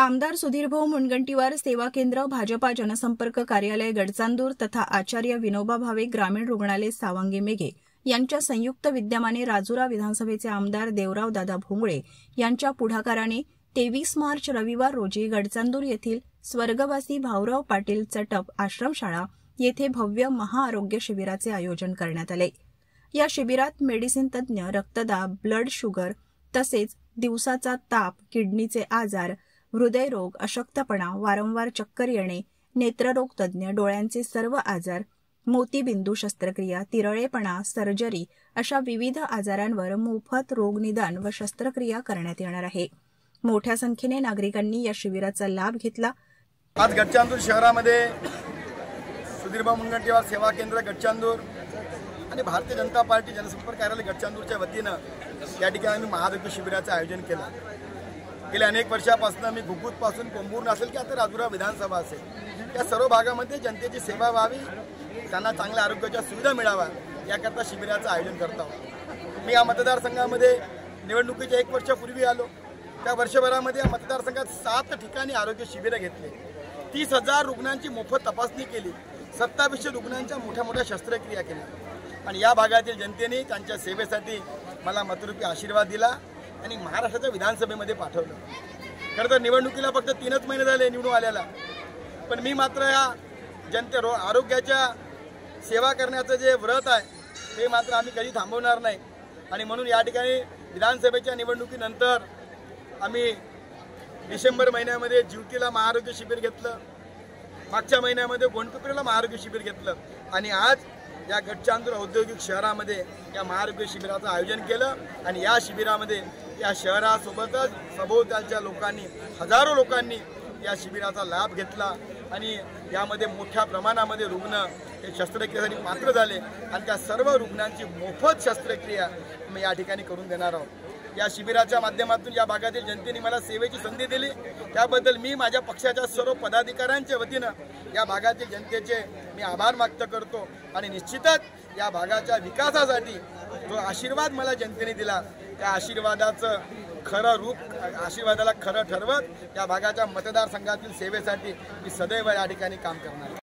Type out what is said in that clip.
आमदार सुधीरभाऊ मुनगंटीवार सेवा केंद्र, भाजपा जनसंपर्क कार्यालय गडचांदूर तथा आचार्य विनोबा भावे ग्रामीण रुग्णालय सावंगी मेघे यांच्या संयुक्त विद्यमाने राजुरा विधानसभेचे आमदार देवराव दादा भोंगळे यांच्या पुढाकाराने 23 मार्च रविवार रोजी गडचांदूर येथील स्वर्गवासी भाऊराव पाटील चटप आश्रमशाळा येथे भव्य महाआरोग्य शिबिराचे आयोजन करण्यात आले। या शिबिरात मेडिसिन तज्ज्ञ, रक्तदाब, ब्लड शुगर तसेच दिवसाचा ताप, किडनीचे आजार, हृदयरोग, अशक्तपणा, वारंवार चक्कर येणे, नेत्ररोग तज्ज्ञ, डोळ्यांचे सर्व आजार, मोतीबिंदू शस्त्रक्रिया, तिरळेपणा, सर्जरी अशा विविध आजारांवर मोफत रोगनिदान व शस्त्रक्रिया करण्यात येणार आहे। मोठ्या संख्येने नागरिकांनी या शिबिराचा लाभ घेतला। आज गडचांदूर शहरामध्ये सुधीरभाऊ मुनगंटीवार सेवा केंद्र गडचांदूर आणि भारतीय जनता पार्टी जनसंपर्क कार्यालय गडचांदूरच्या वतीनं या ठिकाणी महाआरोग्य शिबिराचं आयोजन केलं। गेल्या अनेक वर्षापासून मी घुगुतपासून कोंबूर असेल की आता राजुरा विधानसभा असेल या सर्व भागामध्ये जनतेची सेवा व्हावी, त्यांना चांगल्या आरोग्याच्या सुविधा मिळाव्या याकरता शिबिराचं आयोजन करत आहोत। मी या मतदारसंघामध्ये निवडणुकीच्या 1 वर्षापूर्वी आलो। त्या वर्षभरामध्ये या मतदारसंघात 7 ठिकाणी आरोग्य शिबिरं घेतले, 30,000 रुग्णांची मोफत तपासणी केली, 2700 रुग्णांच्या मोठ्या शस्त्रक्रिया केल्या आणि या भागातील जनतेने त्यांच्या सेवेसाठी मला मतरूपी आशीर्वाद दिला आणि महाराष्ट्राच्या विधानसभेमध्ये पाठवलं। खरं तर निवडणुकीला फक्त 3च महिने झाले निवडून आल्याला, पण मी मात्र या आरोग्याच्या सेवा करण्याचं जे व्रत आहे ते मात्र आम्ही कधी थांबवणार नाही आणि म्हणून या ठिकाणी विधानसभेच्या निवडणुकीनंतर आम्ही डिसेंबर महिन्यामध्ये ज्युतीला महाआरोग्य शिबिर घेतलं, मागच्या महिन्यामध्ये गोंडपिपरीला महाआरोग्य शिबिर घेतलं आणि आज या गडचांदूर औद्योगिक शहरामध्ये या महाआरोग्य शिबिराचं आयोजन केलं आणि या शिबिरामध्ये या शहरासोबतच सभोवतालच्या लोकांनी, हजारो लोकांनी या शिबिराचा लाभ घेतला आणि यामध्ये मोठ्या प्रमाणामध्ये रुग्ण हे शस्त्रक्रियेसाठी पात्र झाले आणि त्या सर्व रुग्णांची मोफत शस्त्रक्रिया मी या ठिकाणी करून देणार आहोत। या शिबिराच्या माध्यमातून या भागातील जनतेने मला सेवेची संधी दिली, त्याबद्दल मी माझ्या पक्षाच्या सर्व पदाधिकाऱ्यांच्या वतीनं या भागातील जनतेचे मी आभार व्यक्त करतो आणि निश्चितच या भागाच्या विकासासाठी जो आशीर्वाद मला जनतेने दिला त्या आशीर्वादाचं खरं रूप, आशीर्वादाला खरं ठरवत या भागाच्या मतदारसंघातील सेवेसाठी मी सदैव या ठिकाणी काम करणार।